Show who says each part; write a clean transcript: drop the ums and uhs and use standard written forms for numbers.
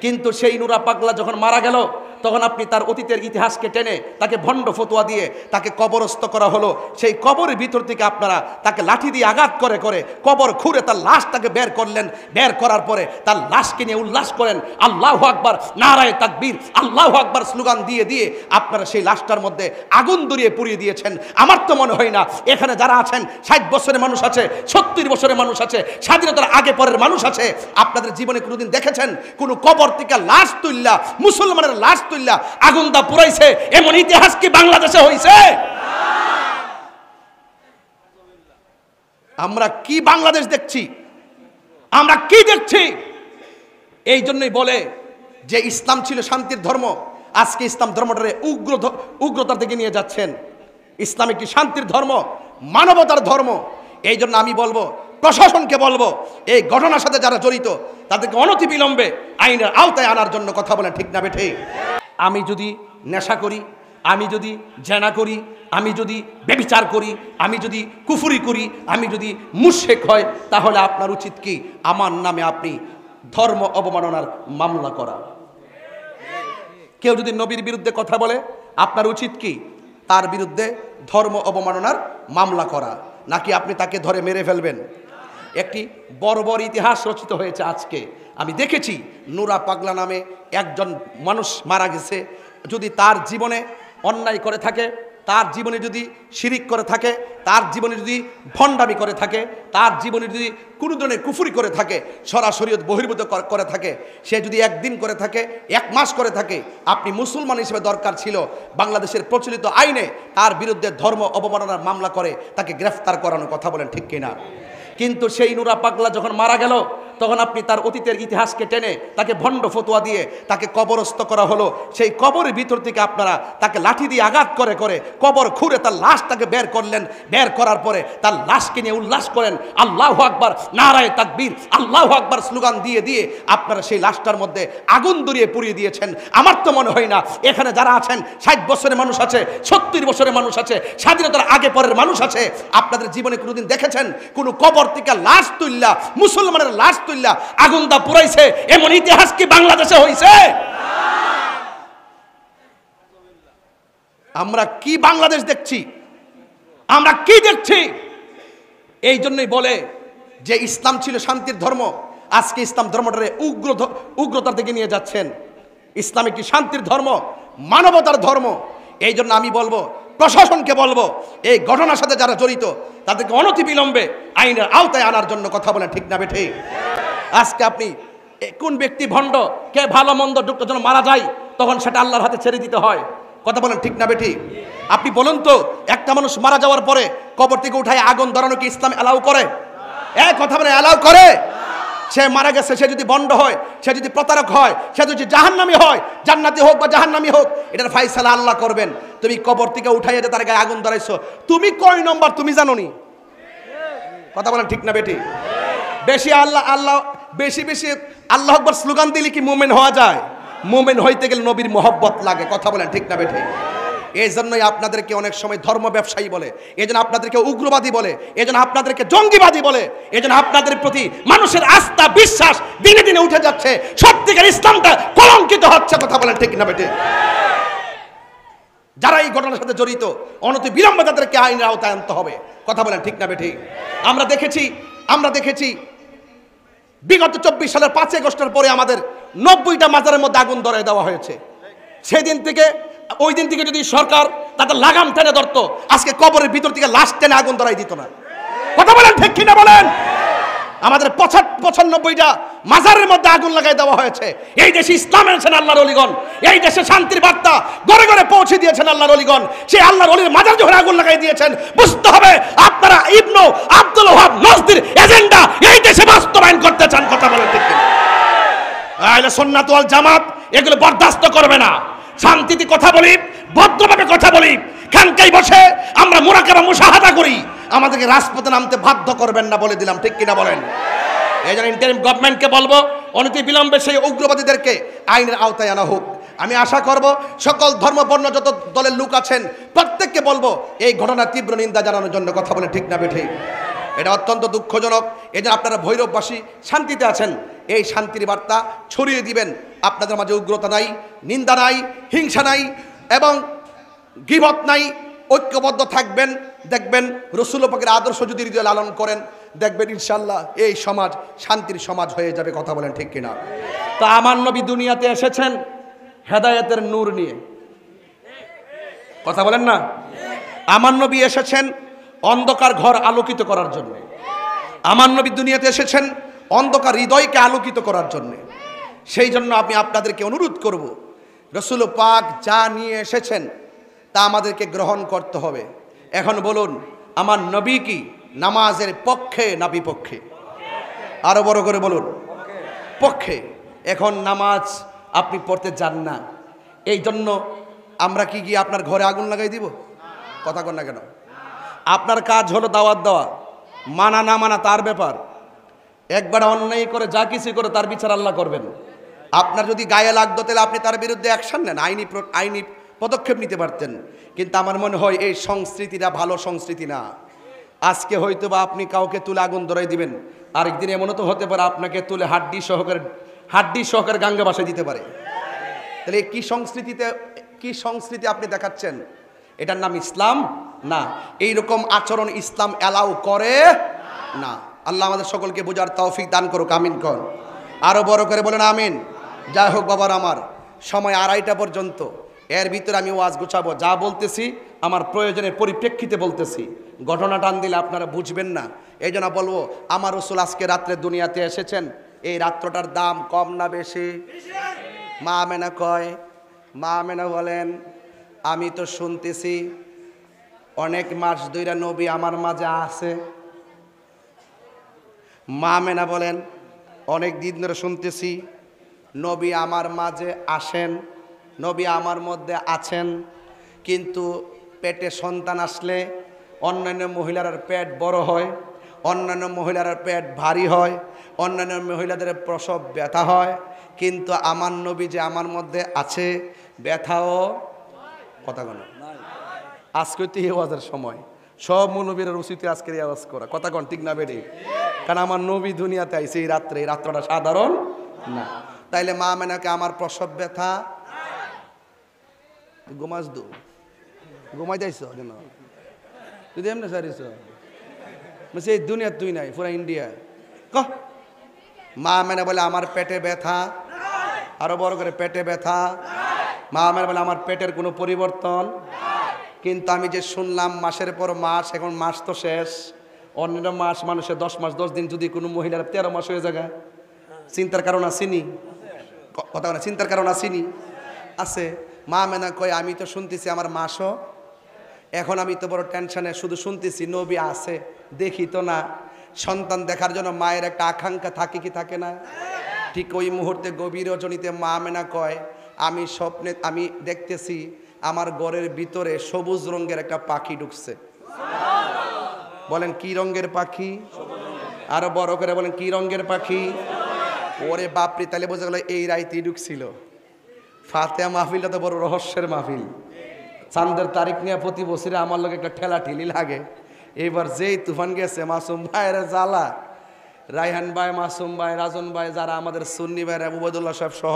Speaker 1: কিন্তু সেই নুরা পাগলা যখন মারা গেল তখন আপনি তার অতীতের ইতিহাসকে টেনে তাকে ভণ্ড ফতোয়া দিয়ে তাকে কবরস্থ করা হলো। সেই কবরের ভিতর থেকে আপনারা তাকে লাঠি দিয়ে আঘাত করে করে কবর খুঁড়ে তার লাশটাকে বের করলেন। বের করার পরে তার লাশকে নিয়ে উল্লাস করেন, আল্লাহু আকবার, নারায়ে তাকবীর, আল্লাহু আকবার স্লোগান দিয়ে দিয়ে আপনারা সেই লাশটার মধ্যে আগুন ধরিয়ে পুড়িয়ে দিয়েছেন। আমার তো মনে হয় না এখানে যারা আছেন 60 বছরের মানুষ আছে, 70 বছরের মানুষ আছে, স্বাধীনতার আগে পরের মানুষ আছে, আপনাদের জীবনে কোনোদিন দেখেছেন কোন কবর থেকে লাশ তুললা, মুসলমানের লাশ তুললা আগুন দা পুরাইছে? এমন ইতিহাস কি বাংলাদেশে হইছে? আমরা কি বাংলাদেশ দেখছি? আমরা কি দেখছি? এই জন্যই বলে যে ইসলাম ছিল শান্তির ধর্ম, আজকে ইসলাম ধর্মটারে উগ্রতার দিকে নিয়ে যাচ্ছেন। ইসলাম একটি শান্তির ধর্ম, মানবতার ধর্ম। এই জন্য আমি বলবো, প্রশাসনকে বলবো, এই ঘটনার সাথে যারা জড়িত তাদেরকে অনতিবিলম্বে আইনের আওতায় আনার জন্য কথা বলেন, ঠিক না বেঠে? আমি যদি নেশা করি, আমি যদি জেনা করি, আমি যদি ব্যভিচার করি, আমি যদি কুফরি করি, আমি যদি মুশরিক হয়, তাহলে আপনার উচিত কি আমার নামে আপনি ধর্ম অবমাননার মামলা করা? কেউ যদি নবীর বিরুদ্ধে কথা বলে আপনার উচিত কি তার বিরুদ্ধে ধর্ম অবমাননার মামলা করা, নাকি আপনি তাকে ধরে মেরে ফেলবেন? একটি বর্বর ইতিহাস রচিত হয়েছে আজকে। আমি দেখেছি নুরা পাগলা নামে একজন মানুষ মারা গেছে। যদি তার জীবনে অন্যায় করে থাকে, তার জীবনে যদি শিরিক করে থাকে, তার জীবনে যদি ভণ্ডামি করে থাকে, তার জীবনে যদি কোনো ধরনের কুফরি করে থাকে, সরাসরি বহির্ভূত করে থাকে, সে যদি একদিন করে থাকে, 1 মাস করে থাকে, আপনি মুসলমান হিসেবে দরকার ছিল বাংলাদেশের প্রচলিত আইনে তার বিরুদ্ধে ধর্ম অবমাননার মামলা করে তাকে গ্রেফতার করানোর কথা বলেন, ঠিক কিনা? কিন্তু সেই নুরা পাগলা যখন মারা গেল তখন আপনি তার অতীতের ইতিহাসকে টেনে তাকে ভণ্ড ফতোয়া দিয়ে তাকে কবরস্থ করা হলো। সেই কবরের ভিতর থেকে আপনারা তাকে লাঠি দিয়ে আঘাত করে করে কবর খুঁড়ে তার লাশটাকে বের করলেন। বের করার পরে তার লাশকে নিয়ে উল্লাস করেন, আল্লাহু আকবার, নারায়ে তাকবীর, আল্লাহু আকবার স্লোগান দিয়ে দিয়ে আপনারা সেই লাশটার মধ্যে আগুন ধরিয়ে পুড়িয়ে দিয়েছেন। আমার তো মনে হয় না এখানে যারা আছেন 60 বছরের মানুষ আছে, 70 বছরের মানুষ আছে, স্বাধীনতার আগে পরের মানুষ আছে, আপনাদের জীবনে কোনোদিন দেখেছেন কোন কবর থেকে লাশ তুললা, মুসলমানের লাশ তুললা আগুন দা পুরাইছে? এমন ইতিহাস কি বাংলাদেশে হইছে? আমরা কি বাংলাদেশ দেখছি? আমরা কি দেখছি? এই জন্যই বলে যে ইসলাম ছিল শান্তির ধর্ম, আজকে ইসলাম ধর্মটারে উগ্রতার দিকে নিয়ে যাচ্ছেন। ইসলাম একটি শান্তির ধর্ম, মানবতার ধর্ম। এই জন্য আমি বলবো, প্রশাসনকে বলবো, এই ঘটনার সাথে যারা জড়িত তাদেরকে অনতিবিলম্বে আইনের আওতায় আনার জন্য কথা বলেন, ঠিক না বেঠে? আজকে আপনি কোন ব্যক্তি ভণ্ড, কে ভালো মন্দ ডুক্ত যখন মারা যায় তখন সেটা আল্লাহর হাতে ছেড়ে দিতে হয়, কথা বলেন, ঠিক না বেঠি? আপনি বলুন তো, একটা মানুষ মারা যাওয়ার পরে কবর থেকে উঠায় আগুন ধরানো কি ইসলাম অ্যালাউ করে? কথা বলে অ্যালাউ করে? সে মারা গেছে, সে যদি ভণ্ড হয়, সে যদি প্রতারক হয়, সে যদি জাহান্নামী হয়, জান্নাতি হোক বা জাহান্নামী হোক, এটার ফায়সালা আল্লাহ করবেন। তুমি কবর থেকে উঠাইয়া যে তার গায়ে আগুন ধরাইছো, তুমি কয় নম্বর তুমি জানো নি? কথা বলেন, ঠিক না বেটি? বেশি বেশি আল্লাহ আকবার স্লোগান দিলে কি মুমিন হওয়া যায়? মুমিন হইতে গেলে নবীর মোহব্বত লাগে, কথা বলেন, ঠিক না বেটি? এই জন্যই আপনাদেরকে অনেক সময় ধর্ম ব্যবসায়ী বলে, এই জন্য আপনাদেরকে উগ্রবাদী বলে, এই জন্য আপনাদেরকে জঙ্গিবাদী বলে, এই জন্য আপনাদের প্রতি মানুষের আস্থা বিশ্বাস দিনে দিনে উঠে যাচ্ছে, সত্যিকার ইসলামটা কলঙ্কিত হচ্ছে, কথা বলেন, ঠিক না বেটি? যারা এই ঘটনার সাথে জড়িত অনতিবিলম্বে তাদেরকে আইনের আওতায় আনতে হবে, কথা বলেন, ঠিক না বেটি? আমরা দেখেছি বিগত 24 সালের 5 আগস্টের পরে আমাদের 90টা মাজারের মধ্যে আগুন ধরায় দেওয়া হয়েছে। সেদিন থেকে ওই দিন থেকে যদি সরকার তাদের লাগাম টেনে ধরতো, আজকে কবরের ভিতর থেকে লাশ টেনে আগুন ধরাই দিত না, কথা বলেন, ঠিক কিনা বলেন? আমাদের 95টা মাজারের মধ্যে আগুন লাগাই দেওয়া হয়েছে। এই দেশে ইসলাম এনেছেন আল্লাহর ওলিগণ, এই দেশে শান্তির বার্তা ঘরে ঘরে পৌঁছে দিয়েছেন আল্লাহর ওলিগণ। সেই আল্লাহর ওলির মাজার যখন আগুন লাগাই দিয়েছেন, বুঝতে হবে আপনারা ইবনু আব্দুল ওয়াহাব নজদির এজেন্ডা এই দেশে বাস্তবায়ন করতে চান, কথা বলেন, ঠিক কিনা? আহলে সুন্নাত ওয়াল জামাত এগুলো বরদাস্ত করবে না। শান্তিতে কথা বলি, ভদ্রভাবে কথা বলি, খানকায় বসে আমরা মুরাকাবা মুশাহাদা করি, আমাদেরকে রাজপথে নামতে বাধ্য করবেন না, বলে দিলাম, ঠিক কিনা বলেন? এই জন্য ইন্টারিম গভর্নমেন্টকে বলবো, অনতিবিলম্বে সেই উগ্রবাদীদেরকে আইনের আওতায় আনা হোক। আমি আশা করব সকল ধর্মবর্ণ যত দলের লোক আছেন প্রত্যেককে বলবো এই ঘটনার তীব্র নিন্দা জানানোর জন্য, কথা বলে, ঠিক না বেঠি? এটা অত্যন্ত দুঃখজনক। এই যে আপনারা ভৈরববাসী শান্তিতে আছেন, এই শান্তির বার্তা ছড়িয়ে দিবেন। আপনাদের মাঝে উগ্রতা নাই, নিন্দা নাই, হিংসা নাই এবং গীবত নাই। ঐক্যবদ্ধ থাকবেন, দেখবেন রাসূল পাকের আদর্শ যদি হৃদয়ে লালন করেন, দেখবেন ইনশাআল্লাহ এই সমাজ শান্তির সমাজ হয়ে যাবে। কথা বলেন ঠিক কিনা? তা আমার নবী দুনিয়াতে এসেছেন হেদায়েতের নূর নিয়ে। কথা বলেন না? আমার নবী এসেছেন অন্ধকার ঘর আলোকিত করার জন্য। আমার নবী দুনিয়াতে এসেছেন অন্ধকার হৃদয়কে আলোকিত করার জন্য। সেই জন্য আমি আপনাদেরকে অনুরোধ করব, রাসূল পাক যা নিয়ে এসেছেন তা আমাদেরকে গ্রহণ করতে হবে। এখন বলুন, আমার নবী কি নামাজের পক্ষে না বিপক্ষে? আরো বড় করে বলুন, পক্ষে। এখন নামাজ আপনি পড়তে যান না, এই জন্য আমরা কি গিয়ে আপনার ঘরে আগুন লাগাই দিব? কথা কন না কেন? আপনার কাজ হলো দাওয়াত দেওয়া, মানা না মানা তার ব্যাপার। একবার অন্যায় করে যা কিছু করে তার বিচার আল্লাহ করবেন। আপনার যদি গায়ে লাগতো তাহলে আপনি তার বিরুদ্ধে অ্যাকশন নেন, আইনি পদক্ষেপ নিতে পারতেন। কিন্তু আমার মনে হয় এই সংস্কৃতিটা ভালো সংস্কৃতি না। আজকে হয়তো বা আপনি কাউকে তুলে আগুন ধরাই দিবেন, আরেকদিন এমনও তো হতে পারে আপনাকে তুলে হাড্ডি সহকারে গাঙ্গে বাসায় দিতে পারে। তাহলে কি সংস্কৃতি আপনি দেখাচ্ছেন? এটার নাম ইসলাম না। এইরকম আচরণ ইসলাম অ্যালাউ করে না। আল্লাহ আমাদের সকলকে বোঝার তৌফিক দান করুক। আমিন কর। আরো বড় করে বলেন আমিন। যাই হোক বাবার, আমার সময় 2:30টা পর্যন্ত, এর ভিতরে আমি ওয়াজ গুছাবো। যা বলতেছি আমার প্রয়োজনের পরিপ্রেক্ষিতে বলতেছি, ঘটনা টান দিলে আপনারা বুঝবেন না। এই জন্য বলবো, আমার রাসূল আজকে রাত্রে দুনিয়াতে এসেছেন, এই রাত্রটার দাম কম না বেশি? মা আমেনা কয়, মা আমেনা বলেন, আমি তো শুনতেছি অনেক মাস ধইরা নবী আমার মাঝে আছে। মা আমেনা বলেন, অনেক দিন ধরে শুনতেছি নবী আমার মাঝে আসেন, নবী আমার মধ্যে আছেন, কিন্তু পেটে সন্তান আসলে অন্যান্য মহিলার পেট বড় হয়, অন্যান্য মহিলার পেট ভারী হয়, অন্যান্য মহিলাদের প্রসব ব্যথা হয়, কিন্তু আমার নবী যে আমার মধ্যে আছে ব্যথাও কথা কন। আজকে তো এই আওয়াজের সময়, সব নবীর উচিত আজকের এই আওয়াজ করা। কথা কন ঠিক না বেড়ে? কারণ আমার নবী দুনিয়াতে আইছে এই রাত্রটা সাধারণ না। তাইলে মা আমেনাকে আমার প্রসব ব্যথা ঘুমাই যাইছ কেন? তুই এমনি সারিস এই দুনিয়া তুই নাই, পুরা ইন্ডিয়া। মা আমেনা বলে আমার পেটে ব্যথা, আরো বড় করে পেটে ব্যথা। মা আমেনা বলে আমার পেটের কোনো পরিবর্তন, কিন্তু আমি যে শুনলাম মাসের পর মাস, এখন মাস তো শেষ। অন্যান্য মাস মানুষের 10 মাস 10 দিন, যদি কোনো মহিলার 13 মাস হয়ে যায়, চিন্তার কারণ আসেনি? কথা বলে চিন্তার কারণ আসেনি? আছে। মা আমেনা কয়, আমি তো শুনতেছি আমার মাসও, এখন আমি তো বড় টেনশনে, শুধু শুনতেছি নবী আছে, দেখি তো না। সন্তান দেখার জন্য মায়ের একটা আকাঙ্ক্ষা থাকে কি থাকে না? ঠিক ওই মুহূর্তে গভীর রজনীতে মা আমেনা কয়, আমি স্বপ্নে আমি দেখতেছি আমার ঘরের ভিতরে সবুজ রঙের একটা পাখি ঢুকছে। বলেন কি রঙের পাখি? আরো বড় করে বলেন কি রঙের পাখি? ওরে বাপরে, তাহলে বোঝা গেল এই রাইতেই ঢুকছিল। ফাতেহা মাহফিলটা তো বড় রহস্যের মাহফিল। চাঁদের তারিখ নিয়ে প্রতি বছরে আমার লোক একটা ঠেলা ঠেলি লাগে। এবার যেই তুফান গেছে, মাসুম ভাইয়ের জ্বালা, রায়হান ভাই, মাসুম ভাই, রাজন ভাই, যারা আমাদের সুন্নি ভাইরা, উবাইদুল্লাহ সাহেব সহ